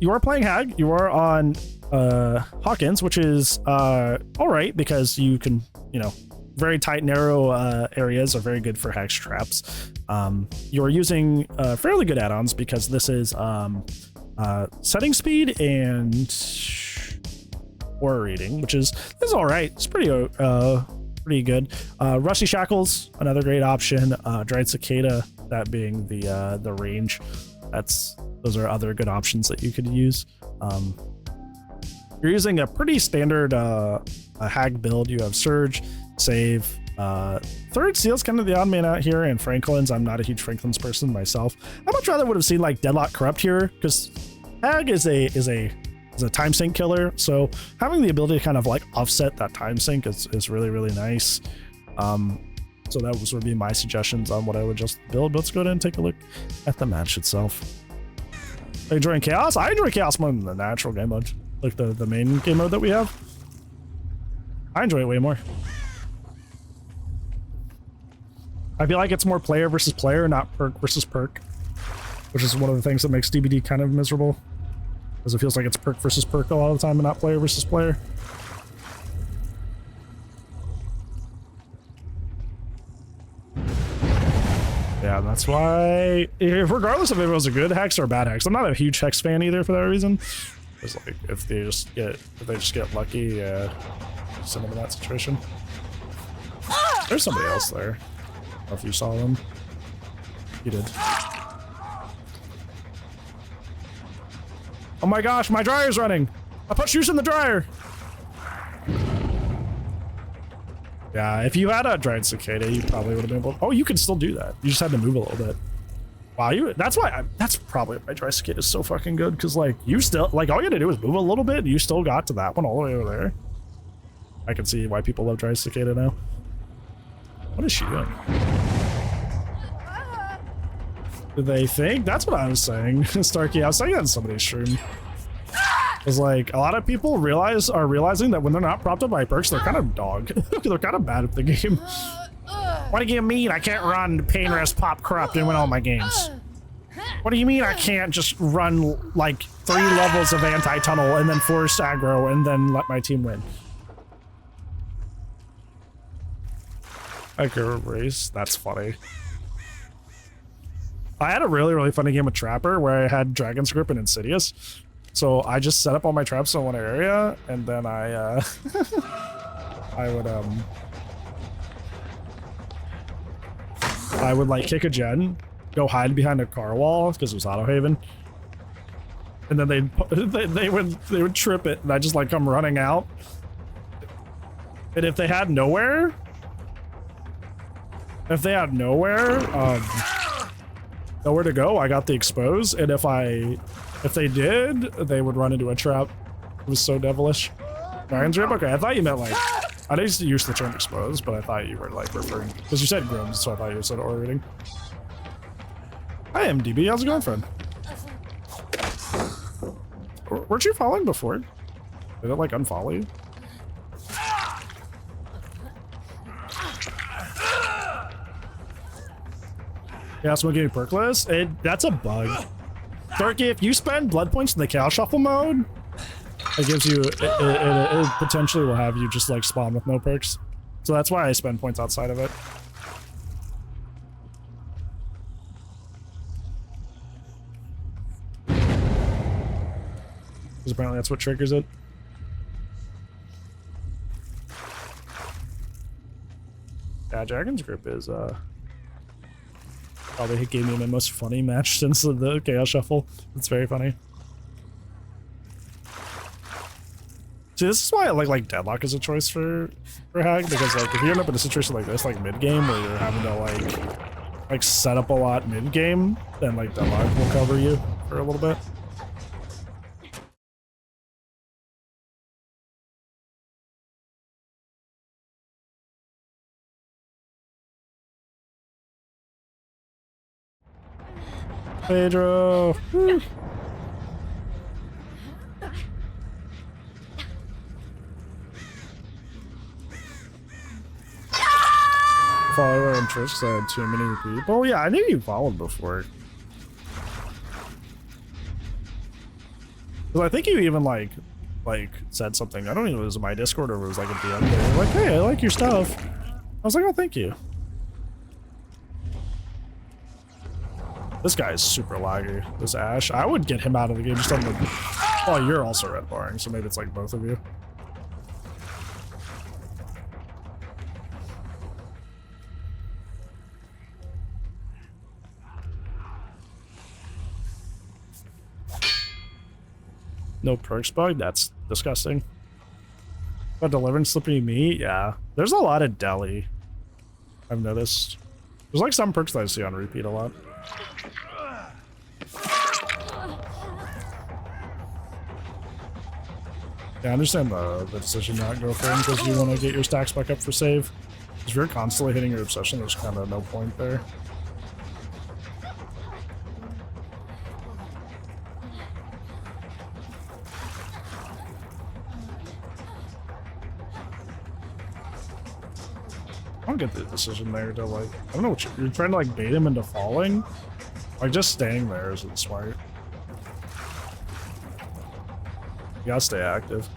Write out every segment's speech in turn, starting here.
you are playing Hag. You are on Hawkins, which is all right because you can, you know, very tight, narrow areas are very good for Hag's traps. You are using fairly good add-ons because this is setting speed and aura reading, which is all right. It's pretty good. Rusty Shackles, another great option. Dried Cicada, that being the range. Those are other good options that you could use. You're using a pretty standard a Hag build. You have Surge, Save. Third Seal's kind of the odd man out here, and Franklin's. I'm not a huge Franklin's person myself. I much rather would have seen like Deadlock Corrupt here, because Hag is a time sink killer, so having the ability to kind of like offset that time sink is really, really nice. So that would be my suggestions on what I would just build. Let's go ahead and take a look at the match itself. Are you enjoying Chaos? I enjoy Chaos more than the natural game mode, like the main game mode that we have. I enjoy it way more. I feel like it's more player versus player, not perk versus perk, which is one of the things that makes DBD kind of miserable, because it feels like it's perk versus perk a lot of the time and not player versus player. Yeah, that's why, regardless of if it was a good Hex or a bad Hex, I'm not a huge Hex fan either for that reason. It's like if they just get lucky, send them in that situation. There's somebody else there. I don't know if you saw them. You did. Oh my gosh, my dryer's running. I put shoes in the dryer. Yeah, if you had a dried cicada, you probably would have been able to, oh, you can still do that. You just had to move a little bit. Wow, that's probably why dry cicada is so fucking good, because like you still, like all you had to do was move a little bit and you still got to that one all the way over there. I can see why people love dry cicada now. What is she doing? Did they think? That's what I was saying. Starkey, I was saying that in somebody's stream. It's like a lot of people are realizing that when they're not propped up by perks, they're kind of dog. They're kind of bad at the game. What do you mean I can't run Pain Rest, Pop Corrupt, and win all my games? What do you mean I can't just run like 3 levels of anti-tunnel and then force aggro and then let my team win? Aggro race, that's funny. I had a really, really funny game with Trapper where I had Dragon's Grip and Insidious. So I just set up all my traps in one area, and then I would like kick a gen, go hide behind a car wall because it was Auto Haven, and then they would trip it, and I just like come running out. And if they had nowhere to go, I got the expose, and if they did, they would run into a trap. It was so devilish. Dragon's Grip? Okay, I thought you meant like, I used to use the term expose, but I thought you were like referring, because you said Grims, so I thought you said aura reading. Hi MDB, how's it going, friend? Weren't you following before? Did it like unfollow you? Yeah, someone gave me perk list. That's a bug. Darky, if you spend blood points in the Chaos Shuffle mode, it gives you, it potentially will have you just like spawn with no perks. So that's why I spend points outside of it. Because apparently that's what triggers it. Yeah, Dragon's Grip is, probably gave me my most funny match since the Chaos Shuffle. It's very funny. See, this is why I like Deadlock as a choice for Hag, because like if you end up in a situation like this, like mid game, where you're having to like set up a lot mid game, then like Deadlock will cover you for a little bit. Pedro! Woo. Follower and Trish said too many people. Yeah, I knew you followed before. Because I think you even like said something. I don't know if it was in my Discord or if it was like a DM. You're like, hey, I like your stuff. I was like, oh, thank you. This guy is super laggy. This Ash. I would get him out of the game just on the. Oh, you're also red barring, so maybe it's like both of you. No perks bug? That's disgusting. But delivering slippery meat? Yeah. There's a lot of deli. I've noticed. There's like some perks that I see on repeat a lot. Yeah, I understand the decision not go for him because you want to get your stacks back up for save. If you're constantly hitting your obsession, there's kind of no point there. I don't get the decision there to like, I don't know what you're trying to like bait him into falling. Like just staying there isn't smart. You gotta stay active.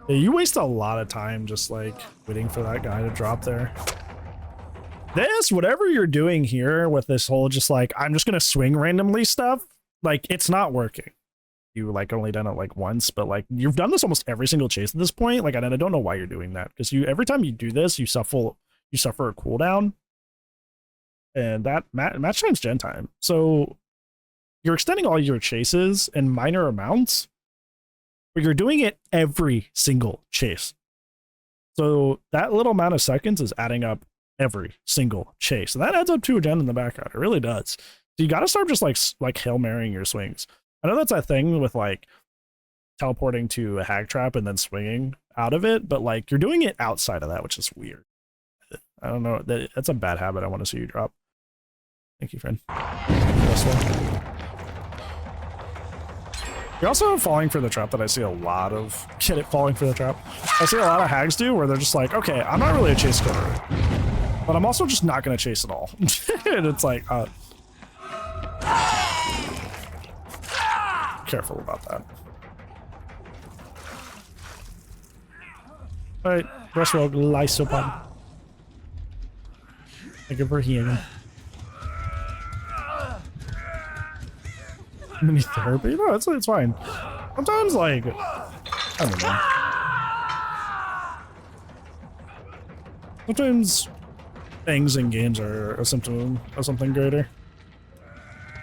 Yeah, you waste a lot of time just like waiting for that guy to drop there. This, whatever you're doing here with this whole just like, I'm just gonna swing randomly stuff, like it's not working. You like only done it like once, but like you've done this almost every single chase at this point. Like, and I don't know why you're doing that because you every time you do this, you suffer a cooldown, and that match time's gen time. So you're extending all your chases in minor amounts, but you're doing it every single chase. So that little amount of seconds is adding up every single chase, and that adds up to a gen in the background. It really does. So you got to start just like Hail Marrying your swings. I know that's a thing with like teleporting to a hag trap and then swinging out of it, but like you're doing it outside of that, which is weird. I don't know. That's a bad habit I want to see you drop. Thank you, friend. You're also falling for the trap that I see a lot of. Get it? Falling for the trap. I see a lot of hags do where they're just like, okay, I'm not really a chase killer, but I'm also just not going to chase at all. And it's like, careful about that. Alright, Breastrogue Lysopod. Thank you for healing. Mini therapy? No, it's fine. Sometimes, like, I don't know. Sometimes things in games are a symptom of something greater.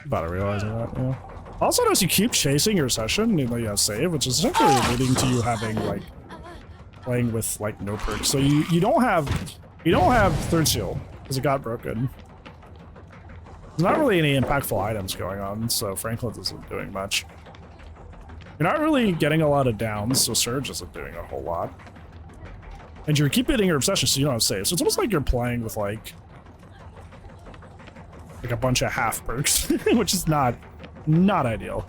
About to realizing that, yeah. Also notice you keep chasing your session even though you have save, which is essentially leading to you having like playing with like no perks. So you don't have third shield because it got broken. There's not really any impactful items going on, so Franklin isn't doing much. You're not really getting a lot of downs, so Surge isn't doing a whole lot. And you keep hitting your obsession, so you don't have save. So it's almost like you're playing with like a bunch of half perks, which is not ideal.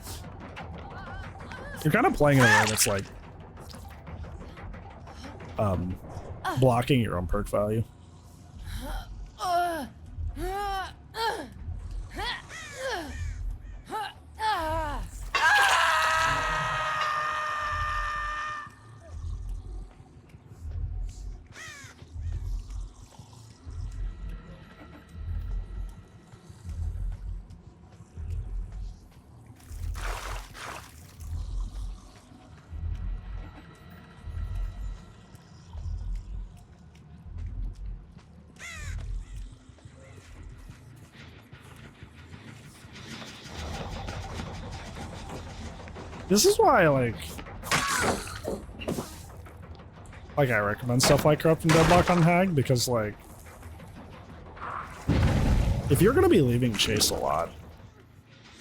You're kind of playing in a way that's like blocking your own perk value. This is why, like I recommend stuff like Corrupt and Deadlock on Hag, because, like, if you're gonna be leaving Chase a lot,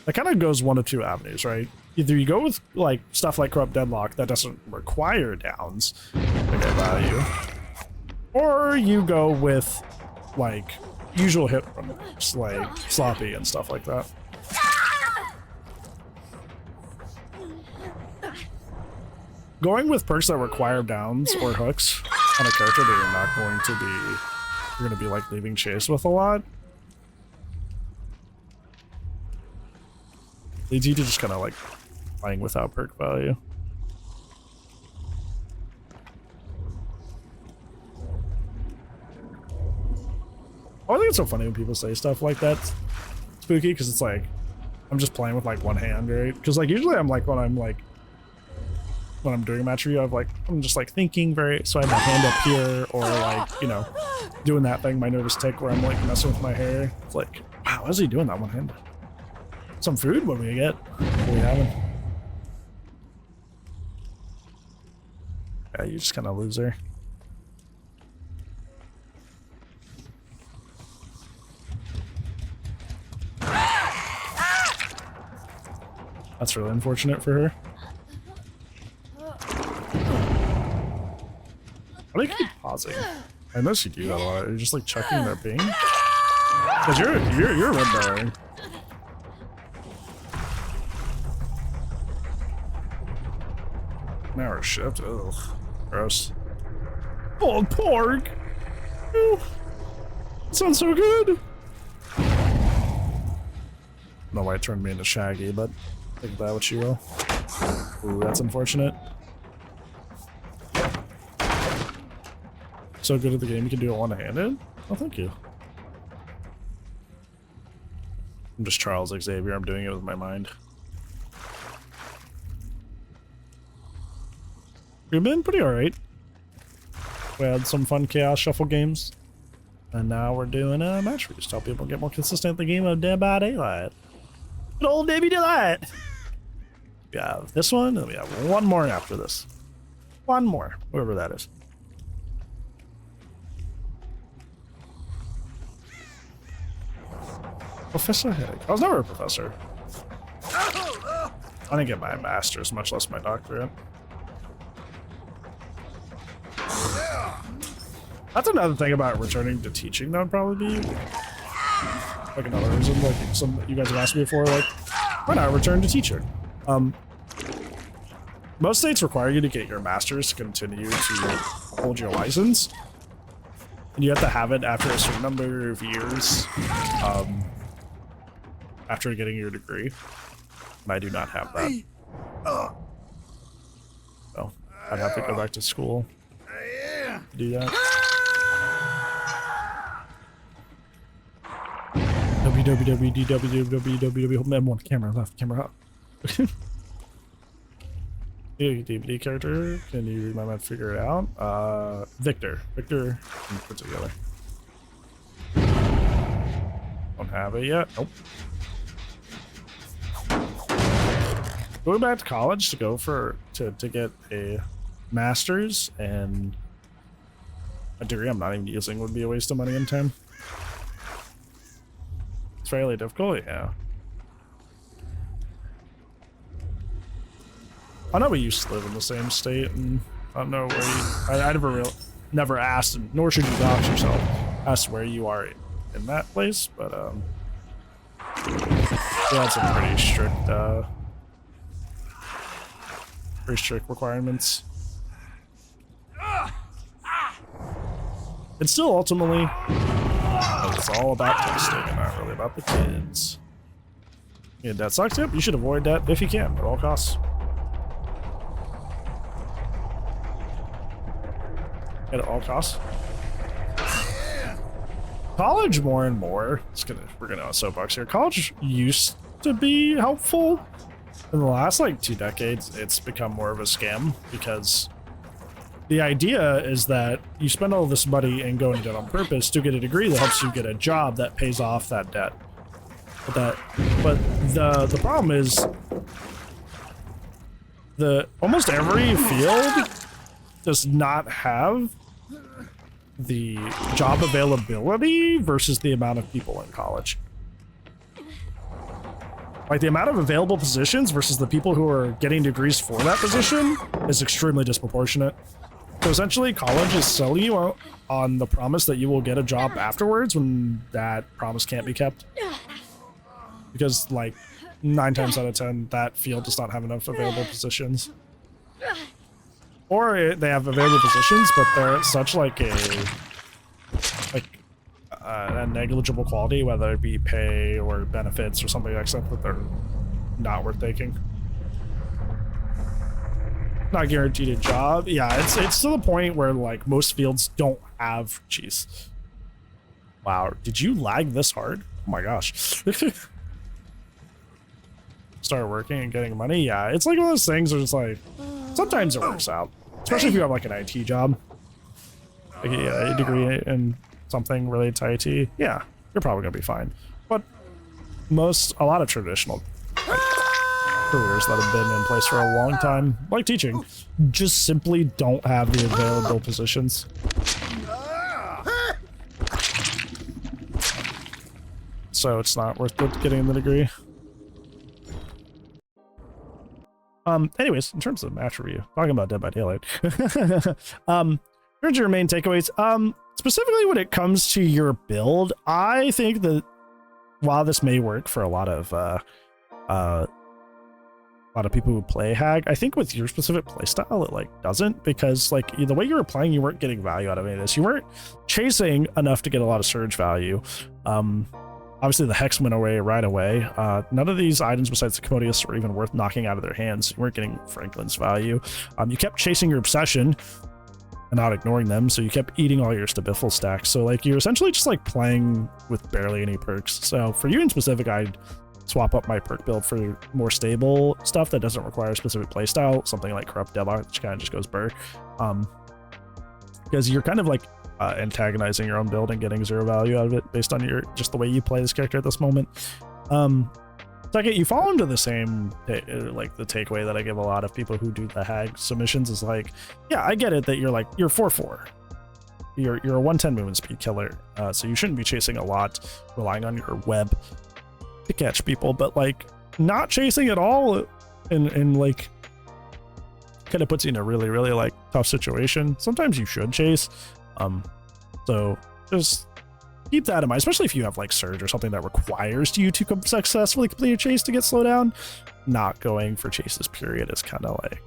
that kind of goes one of two avenues, right? Either you go with, like, stuff like Corrupt Deadlock that doesn't require downs to get value, or you go with, like, usual hit runners, like Sloppy and stuff like that. going with perks that require downs or hooks on a character that you're not going to be, you're going to be like leaving chase with a lot, leads you to just kind of like playing without perk value. I think it's so funny when people say stuff like that, Spooky, because it's like, I'm just playing with like one hand, right? Because like usually I'm like, when I'm doing a match review, I'm just like thinking so I have my hand up here, or like, you know, doing that thing, my nervous tick where I'm like messing with my hair. It's like, wow, how's he doing that one handed? Some food? What do we get? What are we having? Yeah, you're just kind of a loser. That's really unfortunate for her. Why do you keep pausing? I notice you do that a lot. You're just like checking their ping. Cause you're red barring. Now we're shift. Ugh. Gross. Pulled pork! Ew. Sounds so good! I don't know why it turned me into Shaggy, but think that what you will. Ooh, that's unfortunate. So good at the game you can do it one-handed? Oh, thank you. I'm just Charles Xavier, I'm doing it with my mind. We've been pretty alright. We had some fun Chaos Shuffle games. And now we're doing a match reviews to help people get more consistent at the game of Dead by Daylight. Good old Debbie Delight! We have this one, and we have one more after this. One more, whoever that is. Professor Hick. I was never a professor. I didn't get my master's, much less my doctorate. That's another thing about returning to teaching that would probably be like another reason, like some you guys have asked me before, like, why not return to teaching? Most states require you to get your master's to continue to hold your license. And you have to have it after a certain number of years after getting your degree. And I do not have that. So I'd have to go back to school to do that. M1 camera left, camera up. DVD character, can you read my mind, figure it out? Victor in particular. Don't have it yet. Nope. Going back to college to go to get a master's and a degree I'm not even using would be a waste of money and time. It's fairly difficult, yeah. I know we used to live in the same state, and I don't know where you. I never asked, and nor should you dox yourself. Ask where you are in that place, but we had some pretty strict requirements. It's still ultimately, it's all about testing and not really about the kids. Yeah, that sucks. Yep, you should avoid that if you can at all costs. At all costs. College more and more. We're gonna soapbox here. College used to be helpful. In the last like 2 decades, it's become more of a scam because the idea is that you spend all this money and go into debt on purpose to get a degree that helps you get a job that pays off that debt. But the problem is almost every field does not have the job availability versus the amount of people in college. Like the amount of available positions versus the people who are getting degrees for that position is extremely disproportionate. So essentially college is selling you out on the promise that you will get a job afterwards when that promise can't be kept. Because like 9 times out of 10, that field does not have enough available positions. or they have available positions, but they're at such like a negligible quality, whether it be pay or benefits or something like that they're not worth taking. Not guaranteed a job. Yeah, it's to the point where like most fields don't have cheese. Wow, did you lag this hard? Oh my gosh. Start working and getting money. Yeah, it's like one of those things where it's like sometimes it works out, especially if you have like an IT job, like a degree in something related to IT. Yeah, you're probably gonna be fine. But a lot of traditional careers that have been in place for a long time, like teaching, just simply don't have the available positions. So it's not worth getting the degree. Anyways, in terms of match review, talking about Dead by Daylight. Here's your main takeaways. Specifically when it comes to your build, I think that while this may work for a lot of people who play Hag, I think with your specific playstyle, it like doesn't, because like the way you were playing, you weren't getting value out of any of this. You weren't chasing enough to get a lot of surge value. Obviously the Hex went away right away. None of these items besides the Commodious were even worth knocking out of their hands. You weren't getting Franklin's value. You kept chasing your Obsession and not ignoring them, so you kept eating all your Stabiffle stacks. So like you're essentially just like playing with barely any perks. So for you in specific, I'd swap up my perk build for more stable stuff that doesn't require a specific playstyle, something like Corrupt Deadlock, which kind of just goes burr. Because you're kind of like antagonizing your own build and getting zero value out of it based on just the way you play this character at this moment. Second, you fall into the same like the takeaway that I give a lot of people who do the Hag submissions is like, yeah, I get it that you're 4/4. You're a 110 movement speed killer, so you shouldn't be chasing a lot, relying on your web to catch people, but like not chasing at all and like kind of puts you in a really like tough situation. Sometimes you should chase. So just keep that in mind, especially if you have like Surge or something that requires you to successfully complete a chase to get slowed down. Not going for chases period is kind of like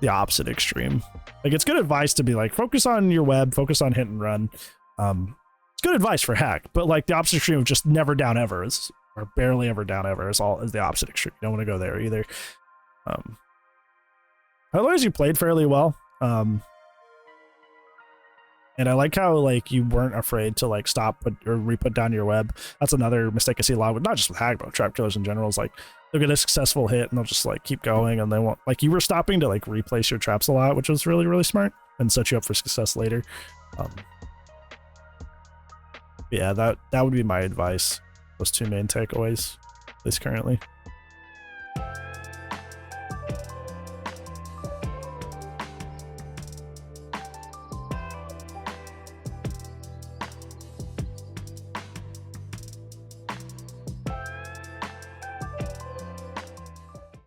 the opposite extreme. Like it's good advice to be like, focus on your web, focus on hit and run. It's good advice for Hack, but like the opposite extreme of just never down ever is, or barely ever down ever is the opposite extreme. You don't want to go there either. Otherwise you played fairly well. And I like how like you weren't afraid to like stop or re-put down your web. That's another mistake I see a lot with, not just with Hag, but trap killers in general. Is like they'll get a successful hit and they'll just like keep going, and they won't, like, you were stopping to like replace your traps a lot, which was really smart and set you up for success later. Yeah, that would be my advice. Those two main takeaways, at least currently.